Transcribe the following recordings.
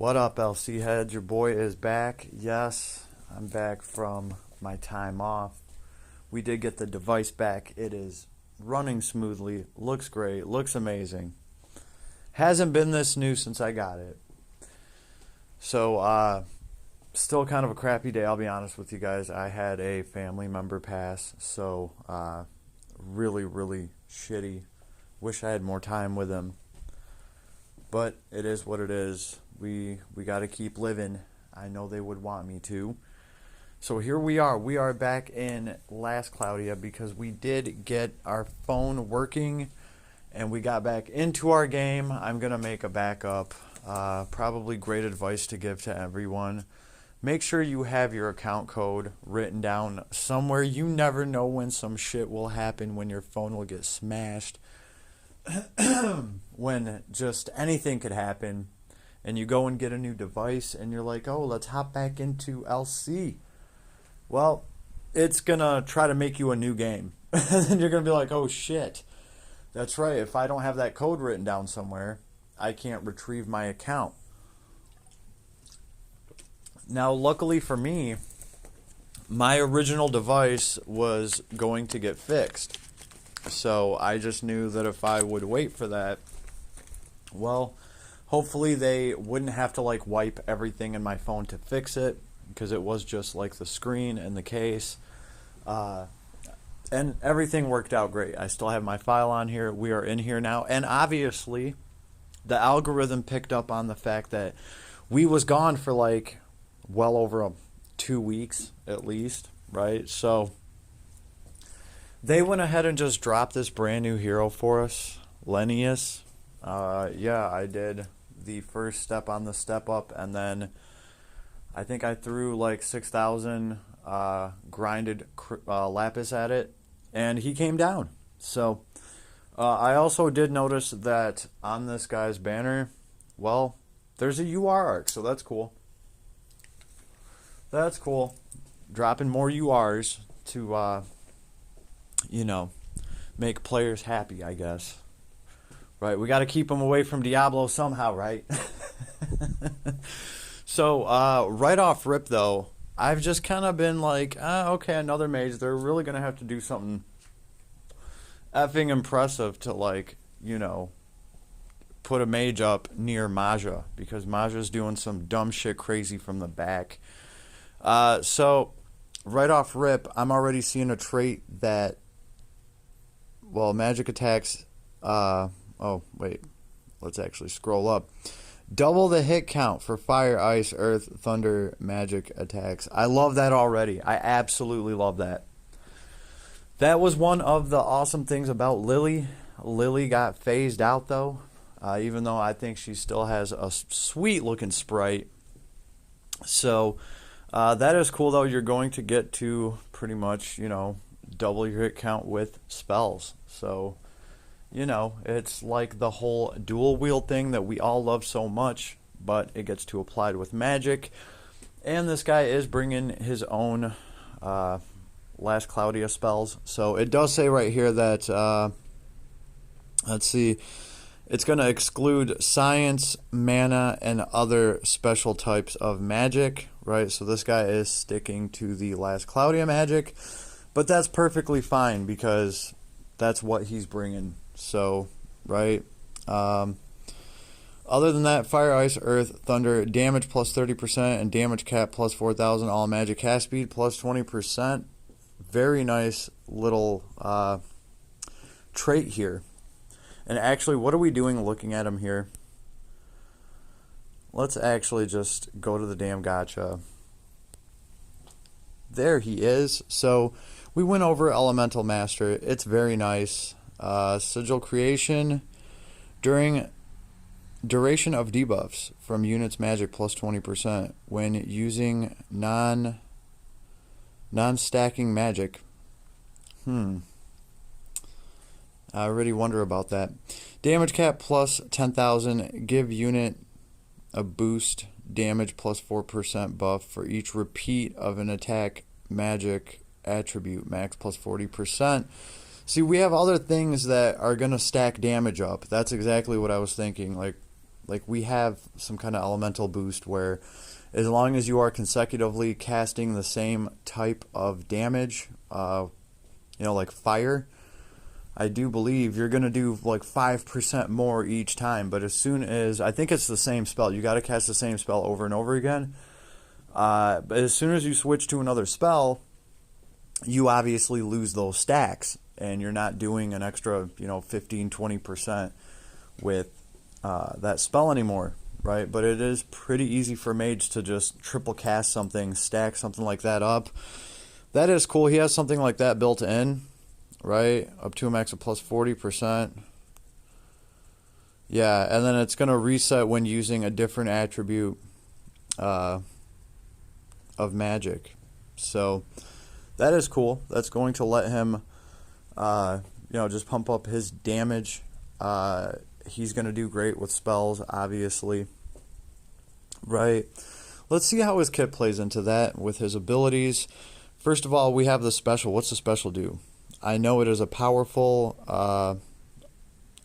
What up, LC heads? Your boy is back. Yes, I'm back from my time off. We did get the device back. It is running smoothly, looks great, looks amazing. Hasn't been this new since I got it. So, still kind of a crappy day, I'll be honest with you guys. I had a family member pass, so really, really shitty. Wish I had more time with him. But it is what it is. We got to keep living. I know they would want me to. So here we are. We are back in Last Claudia because we did get our phone working and we got back into our game. I'm going to make a backup. Probably great advice to give to everyone. Make sure you have your account code written down somewhere. You never know when some shit will happen, when your phone will get smashed. When just anything could happen. And you go and get a new device and you're like, oh, let's hop back into LC. Well, it's going to try to make you a new game. And then you're going to be like, oh, shit. That's right. If I don't have that code written down somewhere, I can't retrieve my account. Now, luckily for me, my original device was going to get fixed. So I just knew that if I would wait for that, well, hopefully they wouldn't have to like wipe everything in my phone to fix it, because it was just like the screen and the case. And everything worked out great. I still have my file on here. We are in here now. And obviously, the algorithm picked up on the fact that we was gone for like well over 2 weeks at least, right? So they went ahead and just dropped this brand new hero for us, Lenius. Yeah, I did the first step on the step up, and then I think I threw like 6,000 grinded lapis at it, and he came down. So I also did notice that on this guy's banner, well, there's a UR arc, so that's cool. That's cool. Dropping more URs to, make players happy, I guess. Right, we got to keep them away from Diablo somehow, right? So, right off rip, though, I've just kind of been like, okay, another mage. They're really going to have to do something effing impressive to, like, put a mage up near Maja, because Maja's doing some dumb shit crazy from the back. So, right off rip, I'm already seeing a trait that, well, magic attacks... oh, wait. Let's actually scroll up. Double the hit count for fire, ice, earth, thunder, magic attacks. I love that already. I absolutely love that. That was one of the awesome things about Lily. Lily got phased out, though. Even though I think she still has a sweet-looking sprite. So, that is cool, though. You're going to get to pretty much, double your hit count with spells. So... it's like the whole dual wield thing that we all love so much, but it gets to applied with magic. And this guy is bringing his own Last Claudia spells. So it does say right here that, let's see, it's going to exclude science, mana, and other special types of magic, right? So this guy is sticking to the Last Claudia magic, but that's perfectly fine because that's what he's bringing. So, right. Other than that, fire, ice, earth, thunder, damage plus 30%, and damage cap plus 4,000. All magic cast speed plus 20%. Very nice little trait here. And actually, what are we doing looking at him here? Let's actually just go to the damn gacha. There he is. So, we went over Elemental Master. It's very nice. Sigil creation during duration of debuffs from units magic plus 20% when using non-stacking magic. I already wonder about that. Damage cap plus 10,000. Give unit a boost damage plus 4% buff for each repeat of an attack magic attribute. Max plus 40%. See, we have other things that are going to stack damage up. That's exactly what I was thinking. Like Like, we have some kind of elemental boost where as long as you are consecutively casting the same type of damage, like fire, I do believe you're going to do like 5% more each time. But as soon as, I think it's the same spell, you got to cast the same spell over and over again. But as soon as you switch to another spell, you obviously lose those stacks, and you're not doing an extra, 15-20% with that spell anymore, right? But it is pretty easy for mage to just triple cast something, stack something like that up. That is cool. He has something like that built in, right? Up to a max of plus 40%. Yeah, and then it's going to reset when using a different attribute of magic. So that is cool. That's going to let him, just pump up his damage. He's going to do great with spells, obviously. Right. Let's see how his kit plays into that with his abilities. First of all, we have the special. What's the special do? I know it is a powerful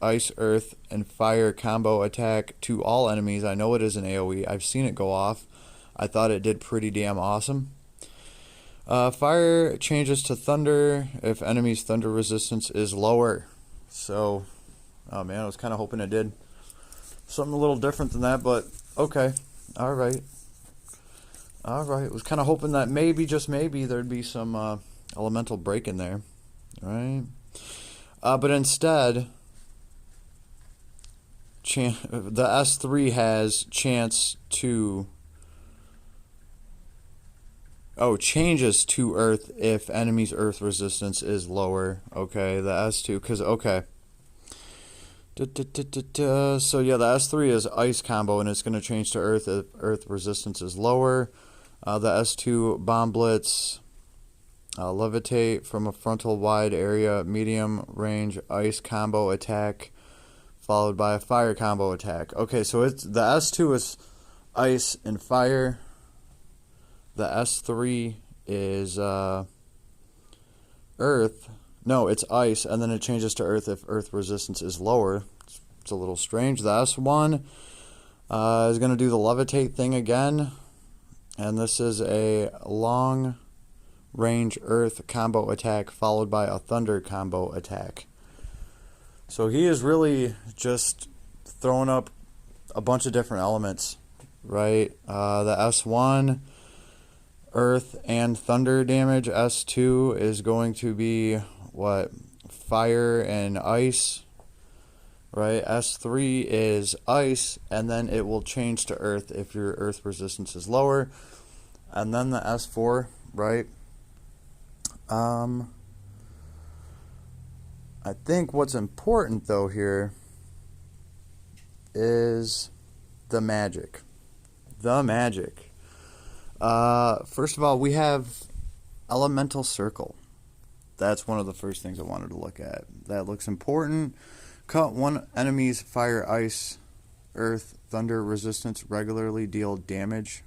ice, earth, and fire combo attack to all enemies. I know it is an AoE. I've seen it go off. I thought it did pretty damn awesome. Fire changes to thunder if enemy's thunder resistance is lower. So, oh man, I was kind of hoping it did something a little different than that, but okay. All right. I was kind of hoping that maybe, just maybe, there'd be some elemental break in there. All right. But instead, the S3 has chance to... changes to earth if enemy's earth resistance is lower. Okay, the S2, because, okay. So, yeah, the S3 is ice combo, and it's going to change to earth if earth resistance is lower. The S2 bomb blitz, levitate from a frontal wide area, medium range ice combo attack, followed by a fire combo attack. Okay, so it's the S2 is ice and fire. The S3 is earth. No, it's ice, and then it changes to earth if earth resistance is lower. It's a little strange. The S1 is going to do the levitate thing again, and this is a long range earth combo attack followed by a thunder combo attack. So he is really just throwing up a bunch of different elements, right? The S1, earth and thunder damage. S2 is going to be what? Fire and ice, right? S3 is ice, and then it will change to earth if your earth resistance is lower. And then the S4, right? I think what's important though here is the magic. The magic. First of all, we have Elemental Circle. That's one of the first things I wanted to look at. That looks important. Cut one enemy's fire, ice, earth, thunder resistance. Regularly deal damage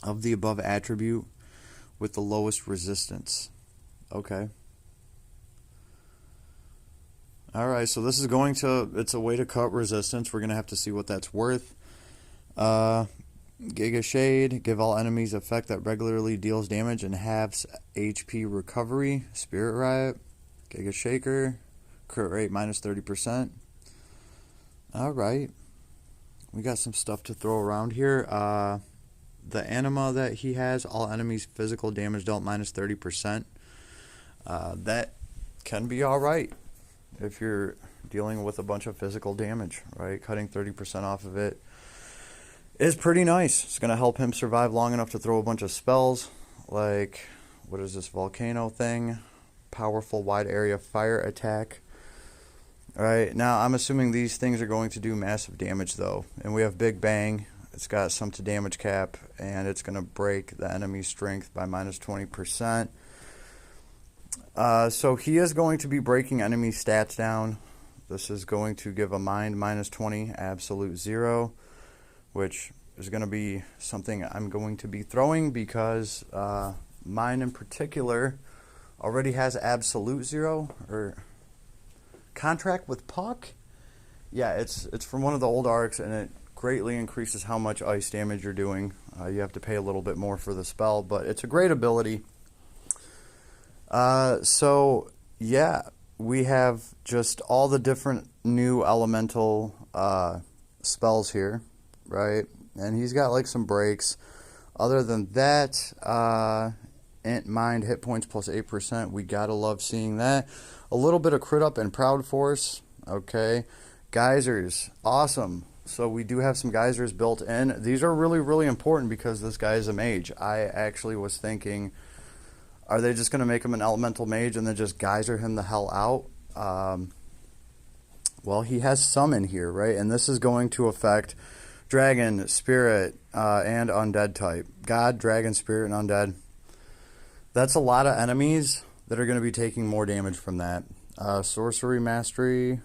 of the above attribute with the lowest resistance. Okay. Alright, so this is going to... It's a way to cut resistance. We're going to have to see what that's worth. Giga Shade. Give all enemies effect that regularly deals damage and halves HP recovery. Spirit Riot. Giga Shaker. Crit rate minus 30%. Alright. We got some stuff to throw around here. The anima that he has, all enemies physical damage dealt minus 30%. That can be alright if you're dealing with a bunch of physical damage, right? Cutting 30% off of it is pretty nice. It's going to help him survive long enough to throw a bunch of spells, like, what is this volcano thing? Powerful wide area fire attack. Alright, now I'm assuming these things are going to do massive damage though. And we have Big Bang. It's got some to damage cap, and it's going to break the enemy's strength by minus 20%. So he is going to be breaking enemy stats down. This is going to give a mind minus 20, absolute 0, which is going to be something I'm going to be throwing because mine in particular already has absolute 0, or contract with Puck. yeah, it's from one of the old arcs, and it greatly increases how much ice damage you're doing. You have to pay a little bit more for the spell, but it's a great ability. So yeah, we have just all the different new elemental spells here, right? And he's got like some breaks. Other than that, Int Mind hit points plus 8%. We gotta love seeing that. A little bit of crit up and Proud Force. Okay. Geysers. Awesome. So we do have some geysers built in. These are really, really important because this guy is a mage. I actually was thinking, are they just going to make him an elemental mage and then just geyser him the hell out? Well, he has some in here, right? And this is going to affect dragon, spirit, and undead type. God, dragon, spirit, and undead. That's a lot of enemies that are going to be taking more damage from that. Sorcery Mastery.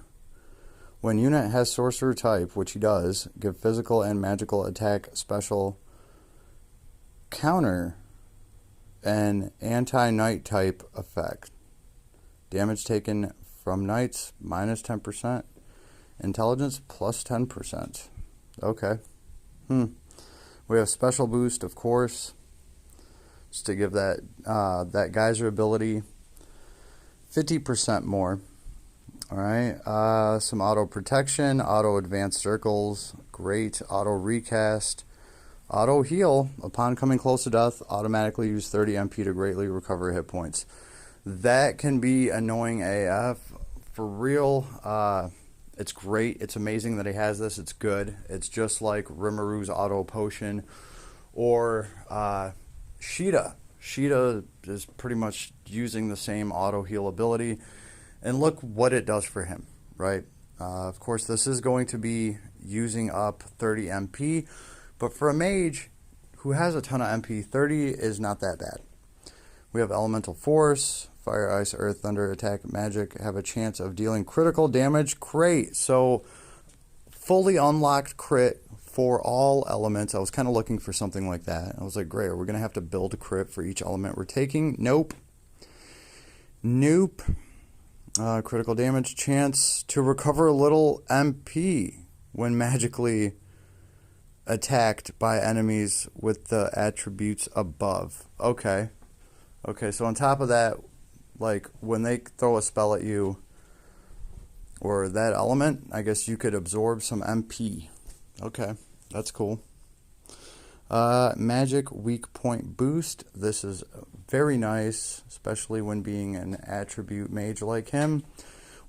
When unit has sorcerer type, which he does, give physical and magical attack special counter an anti-knight type effect. Damage taken from knights minus 10%. Intelligence plus 10%. Okay. We have special boost, of course, just to give that that geyser ability 50% more. All right. Some auto protection, auto advanced circles, great. Auto recast, auto heal. Upon coming close to death, automatically use 30 MP to greatly recover hit points. That can be annoying AF. For real, it's great. It's amazing that he has this. It's good. It's just like Rimaru's auto potion or Sheeta. Sheeta is pretty much using the same auto heal ability. And look what it does for him, right? Of course, this is going to be using up 30 MP. But for a mage who has a ton of MP, 30 is not that bad. We have Elemental Force, Fire, Ice, Earth, Thunder, Attack, Magic, have a chance of dealing critical damage. Great. So, fully unlocked crit for all elements. I was kind of looking for something like that. I was like, great, are we going to have to build a crit for each element we're taking? Nope. Nope. Critical damage, chance to recover a little MP when magically attacked by enemies with the attributes above. Okay. Okay, so on top of that, like when they throw a spell at you or that element, I guess you could absorb some MP. Okay, that's cool. Magic weak point boost. This is very nice, especially when being an attribute mage like him.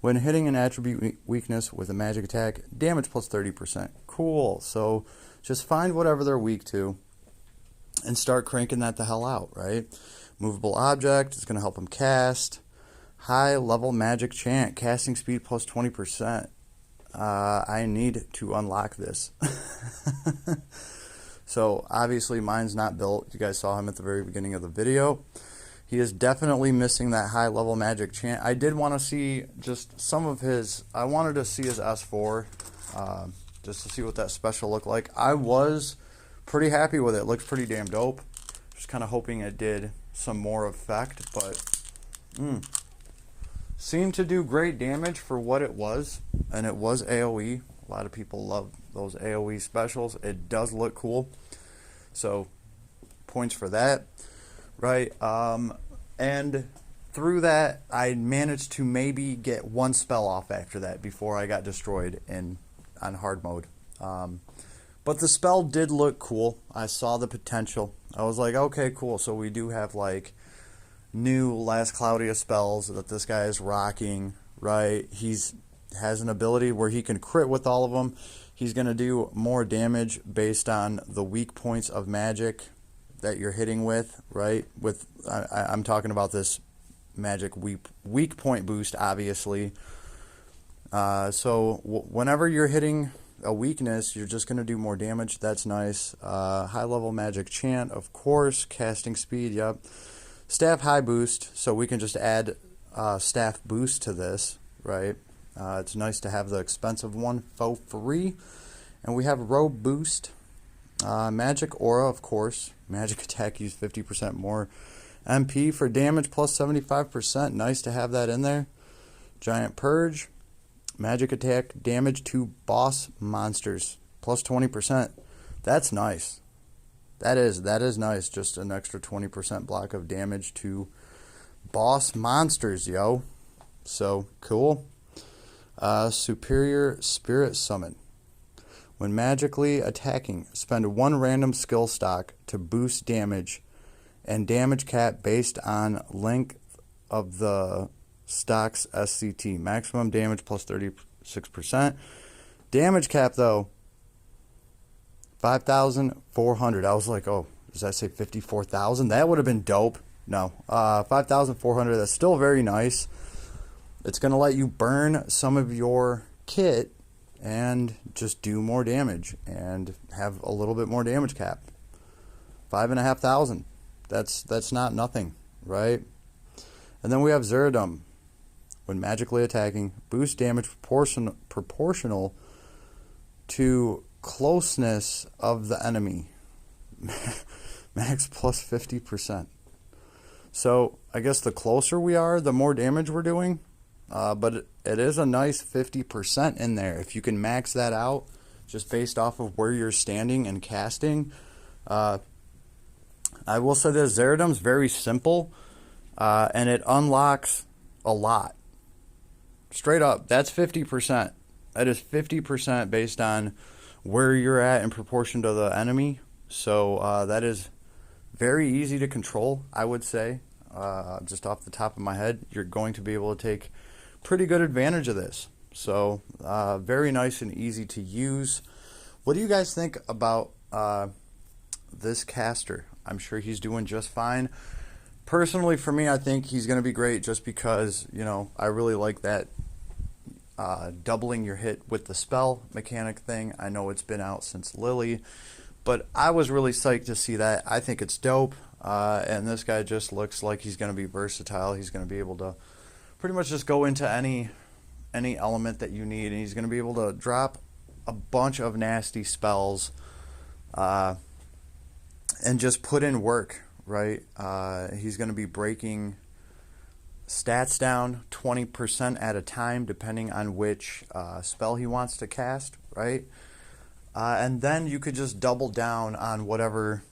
When hitting an attribute weakness with a magic attack, damage plus 30%. Cool. So just find whatever they're weak to and start cranking that the hell out, right? Movable object is going to help him cast. High level magic chant, casting speed plus 20%. I need to unlock this. So obviously mine's not built. You guys saw him at the very beginning of the video. He is definitely missing that high level magic chant. I did want to see just some of his, I wanted to see his S4 just to see what that special looked like. I was pretty happy with it. It looks pretty damn dope. Just kind of hoping it did some more effect, but seemed to do great damage for what it was, and it was AoE. A lot of people love those AoE specials. It does look cool, so points for that, right? And through that, I managed to maybe get one spell off after that before I got destroyed on hard mode. But the spell did look cool. I saw the potential. I was like, okay, cool. So we do have like new Last Claudia spells that this guy is rocking, right? He's has an ability where he can crit with all of them. He's going to do more damage based on the weak points of magic that you're hitting with, right? I'm talking about this magic weak point boost, obviously. So whenever you're hitting a weakness, you're just going to do more damage. That's nice. High level magic chant, of course. Casting speed, yep. Staff high boost, so we can just add staff boost to this, right? It's nice to have the expensive one for free. And we have robe boost. Magic aura, of course. Magic attack use 50% more MP for damage plus 75%. Nice to have that in there. Giant purge. Magic attack damage to boss monsters plus 20%. That's nice. That is nice. Just an extra 20% block of damage to boss monsters, yo. So cool. Superior Spirit Summon. When magically attacking, spend one random skill stock to boost damage and damage cap based on length of the stock's SCT. Maximum damage plus 36%. Damage cap, though, 5,400. I was like, oh, does that say 54,000? That would have been dope. No, 5,400. That's still very nice. It's going to let you burn some of your kit and just do more damage and have a little bit more damage cap. 5,500. That's not nothing, right? And then we have Zerodom. When magically attacking, boost damage proportional to closeness of the enemy. Max plus 50%. So I guess the closer we are, the more damage we're doing. But it is a nice 50% in there. If you can max that out just based off of where you're standing and casting. I will say this, Zerodom's very simple, and it unlocks a lot. Straight up, that's 50%. That is 50% based on where you're at in proportion to the enemy. So that is very easy to control, I would say. Just off the top of my head, you're going to be able to take pretty good advantage of this. So very nice and easy to use. What do you guys think about this caster? I'm sure he's doing just fine. Personally, for me, I think he's going to be great just because, you know, I really like that doubling your hit with the spell mechanic thing. I know it's been out since Lily, but I was really psyched to see that. I think it's dope, and this guy just looks like he's going to be versatile. He's going to be able to pretty much just go into any element that you need, and he's going to be able to drop a bunch of nasty spells and just put in work, right? He's going to be breaking stats down 20% at a time, depending on which spell he wants to cast, right? And then you could just double down on whatever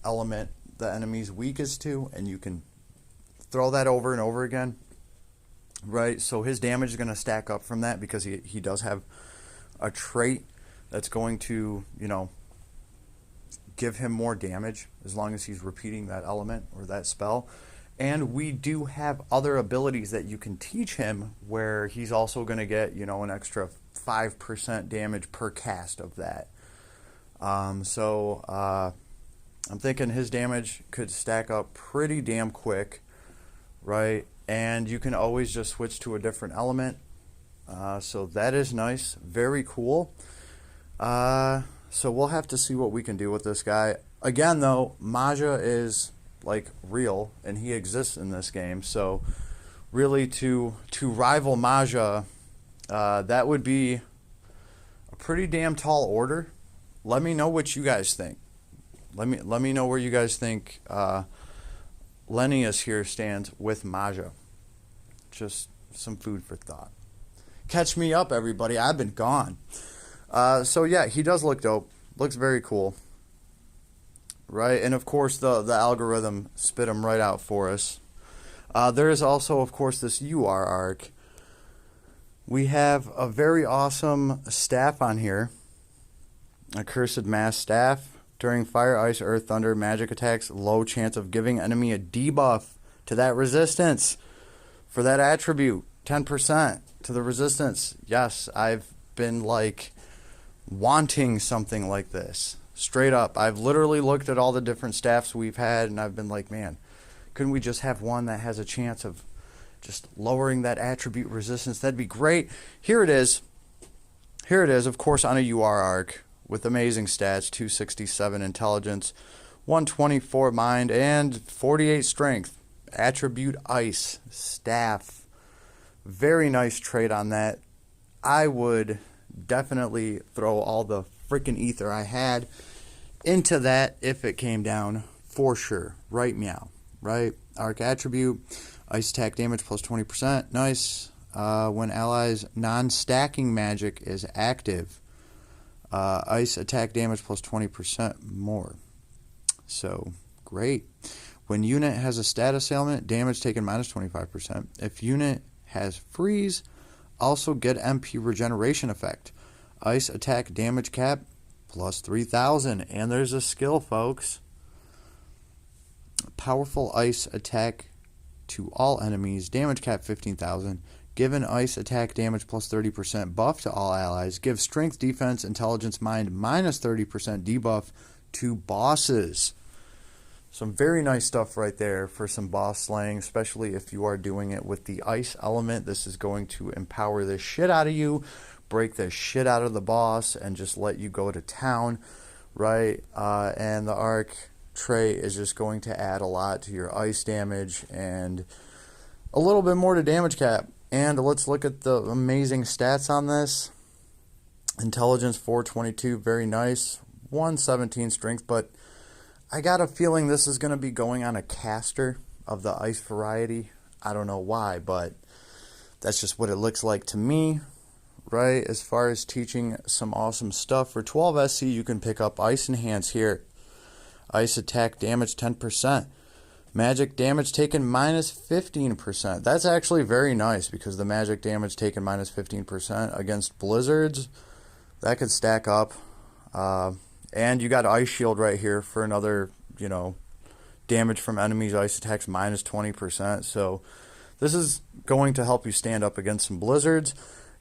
element the enemy's weakest to, and you can throw that over and over again, right? So his damage is going to stack up from that because he does have a trait that's going to, you know, give him more damage as long as he's repeating that element or that spell. And we do have other abilities that you can teach him where he's also going to get, you know, an extra 5% damage per cast of that. So I'm thinking his damage could stack up pretty damn quick, right? And you can always just switch to a different element. So that is nice. Very cool. So we'll have to see what we can do with this guy. Again, though, Maja is like real, and he exists in this game. So really, to rival Maja, that would be a pretty damn tall order. Let me know what you guys think. Let me know where you guys think Lenius here stands with Maja. Just some food for thought. Catch me up, everybody. I've been gone. So yeah, he does look dope. Looks very cool. Right, and of course the algorithm spit him right out for us. There is also, of course, this UR arc. We have a very awesome staff on here. A Cursed Mass Staff. During Fire, Ice, Earth, Thunder, magic attacks, low chance of giving enemy a debuff to that resistance for that attribute. 10% to the resistance. Yes, I've been like wanting something like this. Straight up. I've literally looked at all the different staffs we've had, and I've been like, man, couldn't we just have one that has a chance of just lowering that attribute resistance? That'd be great. Here it is. Here it is, of course, on a UR arc with amazing stats, 267 intelligence, 124 mind, and 48 strength. Attribute Ice Staff. Very nice trait on that. I would definitely throw all the freaking ether I had into that if it came down, for sure. Right, meow. Right? Arc attribute, ice attack damage plus 20%. Nice. when allies' non-stacking magic is active. Ice attack damage plus 20% more. So, great. When unit has a status ailment, damage taken minus 25%. If unit has freeze, also get MP regeneration effect. Ice attack damage cap plus 3,000. And there's a skill, folks. Powerful ice attack to all enemies. Damage cap 15,000. Given ice attack damage plus 30% buff to all allies. Give strength, defense, intelligence, mind minus 30% debuff to bosses. Some very nice stuff right there for some boss slaying, especially if you are doing it with the ice element. This is going to empower the shit out of you, break the shit out of the boss, and just let you go to town, right? And the arc trait is just going to add a lot to your ice damage and a little bit more to damage cap. And let's look at the amazing stats on this. Intelligence 422, very nice. 117 strength, but I got a feeling this is going to be going on a caster of the ice variety. I don't know why, but that's just what it looks like to me, right? As far as teaching some awesome stuff, for 12 SC, you can pick up Ice Enhance here. Ice attack damage 10%. Magic damage taken minus 15%. That's actually very nice because the magic damage taken minus 15% against blizzards, that could stack up. And you got Ice Shield right here for another, damage from enemies, ice attacks minus 20%. So this is going to help you stand up against some blizzards.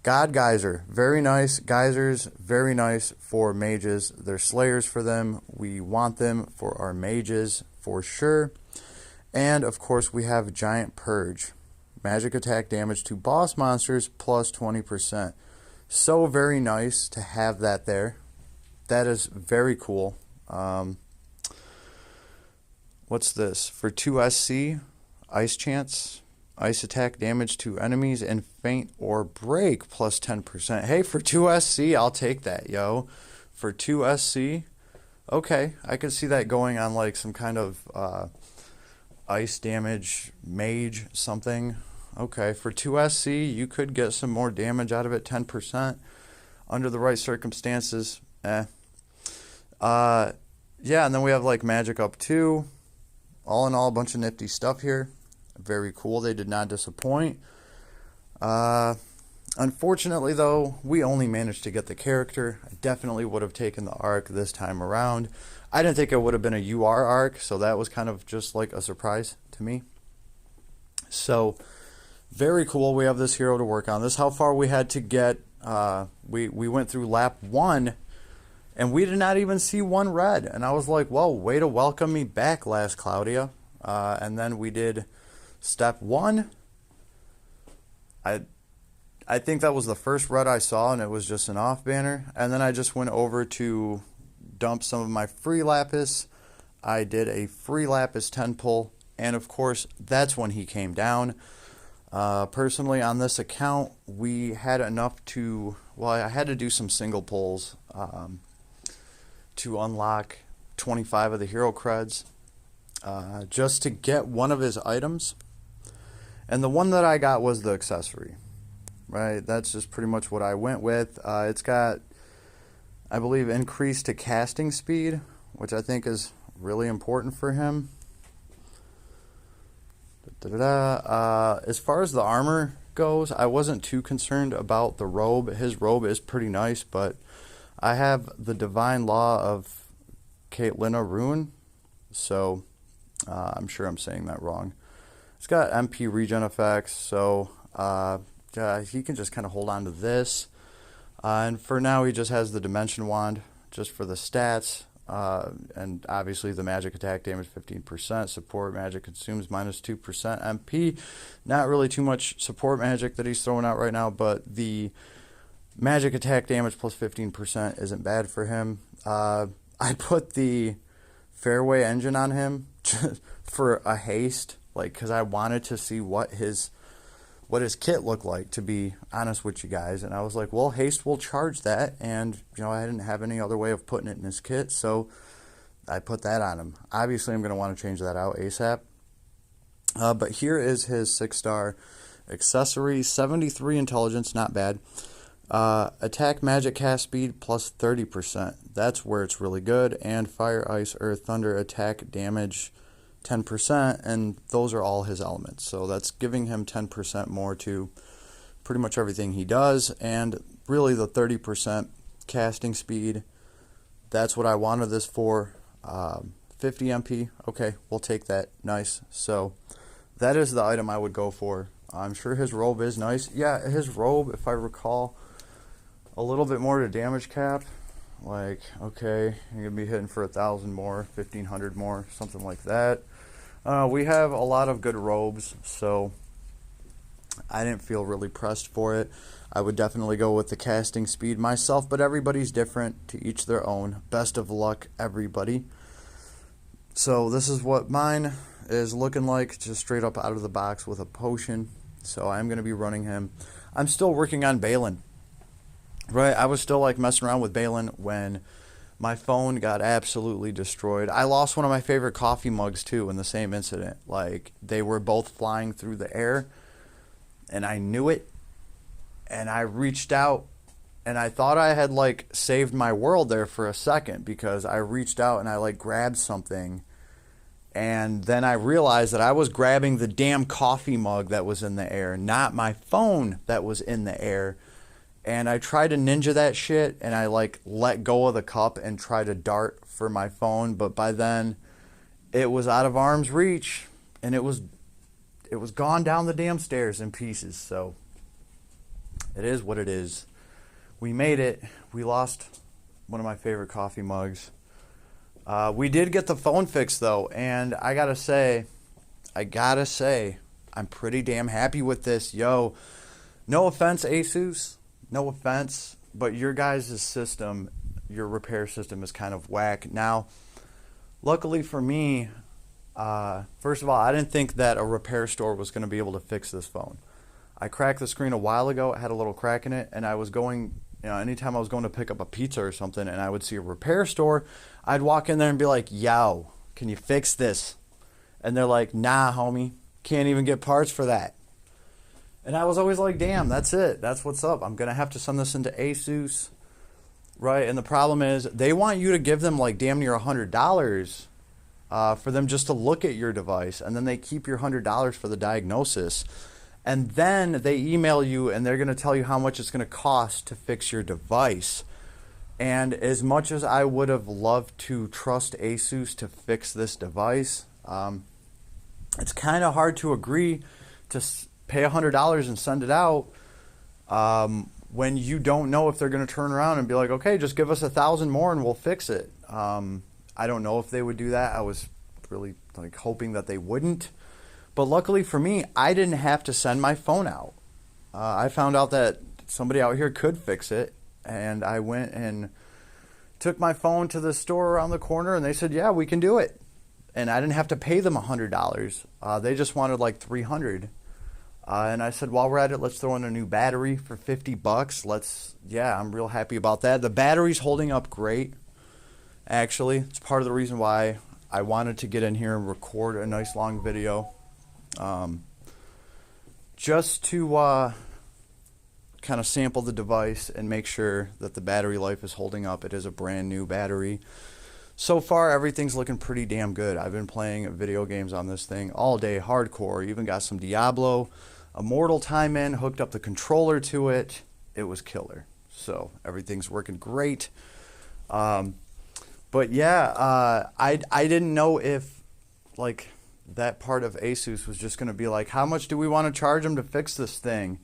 God Geyser, very nice. Geysers, very nice for mages. They're slayers for them. We want them for our mages for sure. And of course we have Giant Purge. Magic attack damage to boss monsters plus 20%. So very nice to have that there. That is very cool. What's this? For 2 SC, Ice Chance, ice attack damage to enemies and faint or break plus 10%. Hey, for 2 SC, I'll take that, yo. For 2 SC, okay, I could see that going on like some kind of ice damage mage something. Okay, for 2 SC, you could get some more damage out of it, 10% under the right circumstances. Yeah, and then we have like magic up 2. All in all, a bunch of nifty stuff here. Very cool. They did not disappoint. Unfortunately, though, we only managed to get the character. I definitely would have taken the arc this time around. I didn't think it would have been a UR arc, so that was kind of just like a surprise to me. So, very cool. We have this hero to work on. This is how far we had to get. We went through lap 1, and we did not even see 1 red. And I was like, well, way to welcome me back, last Claudia. And then we did step 1. I think that was the first red I saw, and it was just an off banner. And then I just went over to dump some of my free lapis. I did a free lapis 10 pull, and of course, that's when he came down. Personally, on this account, we had enough to, well, I had to do some single pulls to unlock 25 of the hero creds just to get one of his items. And the one that I got was the accessory, right? That's just pretty much what I went with. It's got, I believe, increase to casting speed, which I think is really important for him. As far as the armor goes, I wasn't too concerned about the robe. His robe is pretty nice, but I have the Divine Law of Caitlina Rune, so I'm sure I'm saying that wrong. It's got MP regen effects, so he can just kind of hold on to this. And for now, he just has the Dimension Wand, just for the stats. And obviously the magic attack damage 15%, support magic consumes minus 2% MP. Not really too much support magic that he's throwing out right now, but the magic attack damage plus 15% isn't bad for him. I put the Fairway engine on him for a haste, like, because I wanted to see what his kit looked like, to be honest with you guys. And I was like, well, haste will charge that, and I didn't have any other way of putting it in his kit, so I put that on him. Obviously I'm going to want to change that out ASAP. But here is his 6-star Accessory, 73 intelligence, not bad. Attack, magic, cast speed, plus 30%. That's where it's really good. And fire, ice, earth, thunder, attack, damage, 10%. And those are all his elements. So that's giving him 10% more to pretty much everything he does. And really the 30% casting speed, that's what I wanted this for. 50 MP, okay, we'll take that. Nice. So that is the item I would go for. I'm sure his robe is nice. Yeah, his robe, if I recall, a little bit more to damage cap. Like, okay, you're going to be hitting for 1,000 more, 1,500 more, something like that. We have a lot of good robes, so I didn't feel really pressed for it. I would definitely go with the casting speed myself, but everybody's different, to each their own. Best of luck, everybody. So this is what mine is looking like, just straight up out of the box with a potion. So I'm going to be running him. I'm still working on Balin. Right, I was still like messing around with Balin when my phone got absolutely destroyed. I lost one of my favorite coffee mugs too in the same incident. Like, they were both flying through the air, and I knew it. And I reached out, and I thought I had like saved my world there for a second, because I reached out and I like grabbed something, and then I realized that I was grabbing the damn coffee mug that was in the air, not my phone that was in the air. And I tried to ninja that shit, and I like let go of the cup and tried to dart for my phone, but by then it was out of arm's reach, and it was gone down the damn stairs in pieces. So it is what it is. We made it. We lost one of my favorite coffee mugs. We did get the phone fixed though, and I gotta say, I'm pretty damn happy with this. Yo, no offense, Asus. No offense, but your guys' system, your repair system is kind of whack. Now, luckily for me, first of all, I didn't think that a repair store was going to be able to fix this phone. I cracked the screen a while ago. It had a little crack in it, and I was going, anytime I was going to pick up a pizza or something, and I would see a repair store, I'd walk in there and be like, yo, can you fix this? And they're like, nah, homie, can't even get parts for that. And I was always like, damn, that's it. That's what's up. I'm going to have to send this into Asus, right? And the problem is they want you to give them like damn near $100 for them just to look at your device. And then they keep your $100 for the diagnosis. And then they email you and they're going to tell you how much it's going to cost to fix your device. And as much as I would have loved to trust Asus to fix this device, it's kind of hard to agree to pay $100 and send it out when you don't know if they're going to turn around and be like, okay, just give us 1,000 more and we'll fix it. I don't know if they would do that. I was really like hoping that they wouldn't. But luckily for me, I didn't have to send my phone out. I found out that somebody out here could fix it, and I went and took my phone to the store around the corner, and they said, yeah, we can do it. And I didn't have to pay them $100. They just wanted like $300. And I said, while we're at it, let's throw in a new battery for $50. Yeah, I'm real happy about that. The battery's holding up great, actually. It's part of the reason why I wanted to get in here and record a nice long video. Just to kind of sample the device and make sure that the battery life is holding up. It is a brand new battery. So far, everything's looking pretty damn good. I've been playing video games on this thing all day, hardcore. Even got some Diablo Immortal time in, hooked up the controller to it. It was killer. So everything's working great. But yeah, I didn't know if like that part of Asus was just going to be like, how much do we want to charge them to fix this thing?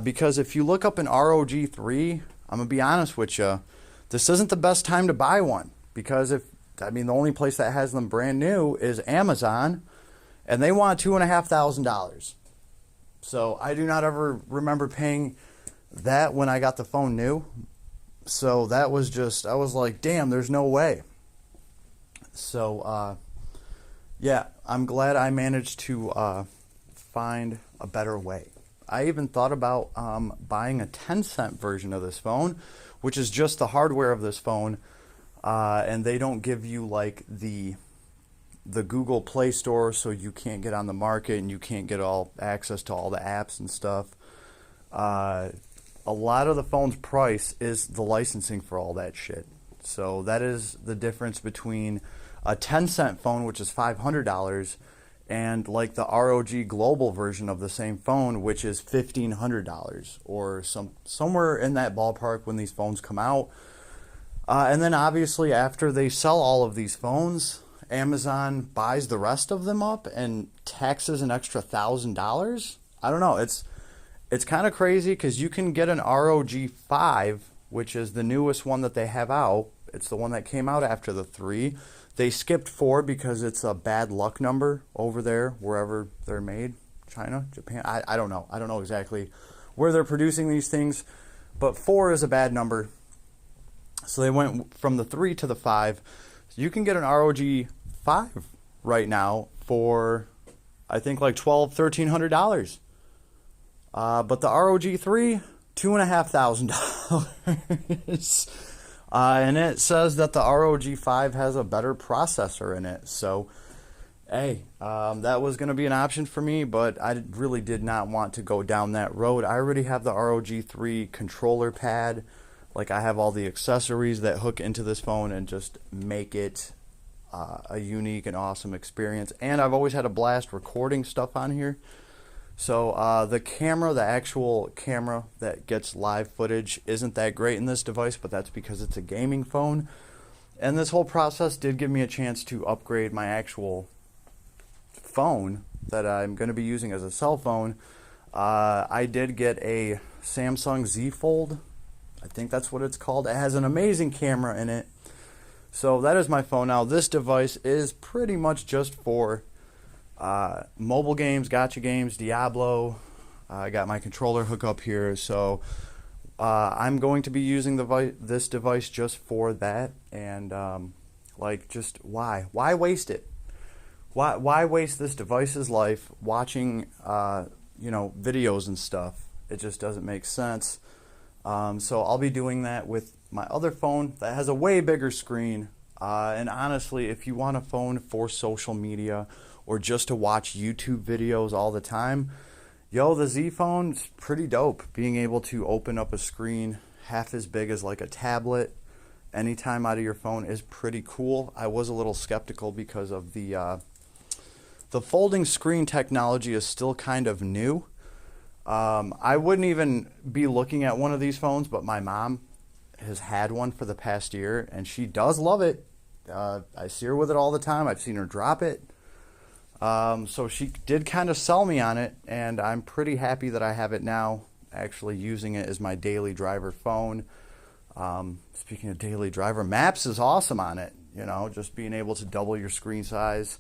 Because if you look up an ROG3, I'm going to be honest with you, this isn't the best time to buy one. Because the only place that has them brand new is Amazon, and they want $2,500. So I do not ever remember paying that when I got the phone new. So that was just, I was like, damn, there's no way. So, yeah, I'm glad I managed to find a better way. I even thought about buying a 10-cent version of this phone, which is just the hardware of this phone. And they don't give you like the the Google Play Store, so you can't get on the market and you can't get all access to all the apps and stuff. A lot of the phone's price is the licensing for all that shit. So that is the difference between a 10-cent phone, which is $500, and like the ROG Global version of the same phone, which is $1,500 or somewhere in that ballpark when these phones come out. And then obviously after they sell all of these phones, Amazon buys the rest of them up and taxes an extra $1,000. I don't know. It's kind of crazy because you can get an ROG 5, which is the newest one that they have out. It's the one that came out after the 3. They skipped 4 because it's a bad luck number over there, wherever they're made. China, Japan, I don't know. I don't know exactly where they're producing these things, but 4 is a bad number. So they went from the 3 to the 5. So you can get an ROG 5 right now for, I think, like $1,200-$1,300. But the ROG 3, $2,500. And it says that the ROG 5 has a better processor in it. So, hey, that was going to be an option for me, but I really did not want to go down that road. I already have the ROG 3 controller pad. Like, I have all the accessories that hook into this phone and just make it a unique and awesome experience. And I've always had a blast recording stuff on here. So the camera, the actual camera that gets live footage, isn't that great in this device, but that's because it's a gaming phone. And this whole process did give me a chance to upgrade my actual phone that I'm going to be using as a cell phone. I did get a Samsung Z Fold. I think that's what it's called. It has an amazing camera in it. So that is my phone now. This device is pretty much just for mobile games, gacha games, Diablo. I got my controller hook up here, so I'm going to be using this device just for that. And like, just why waste it? Why waste this device's life watching videos and stuff? It just doesn't make sense. So I'll be doing that with my other phone that has a way bigger screen. And honestly, if you want a phone for social media or just to watch YouTube videos all the time, the Z phone's pretty dope. Being able to open up a screen half as big as like a tablet anytime out of your phone is pretty cool. I was a little skeptical because of the folding screen technology is still kind of new. I wouldn't even be looking at one of these phones, but my mom has had one for the past year, and she does love it. I see her with it all the time. I've seen her drop it. So she did kind of sell me on it, and I'm pretty happy that I have it now, actually using it as my daily driver phone. Speaking of daily driver, Maps is awesome on it. Just being able to double your screen size.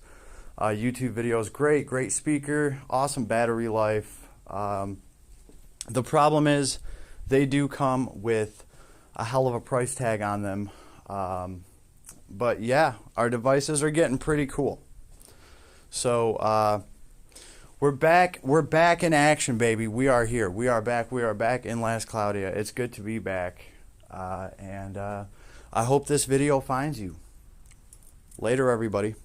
YouTube videos, great speaker, awesome battery life. The problem is they do come with a hell of a price tag on them. But yeah, our devices are getting pretty cool. So we're back in action, baby. We are here. We are back in Las Claudia. It's good to be back. And I hope this video finds you. Later, everybody.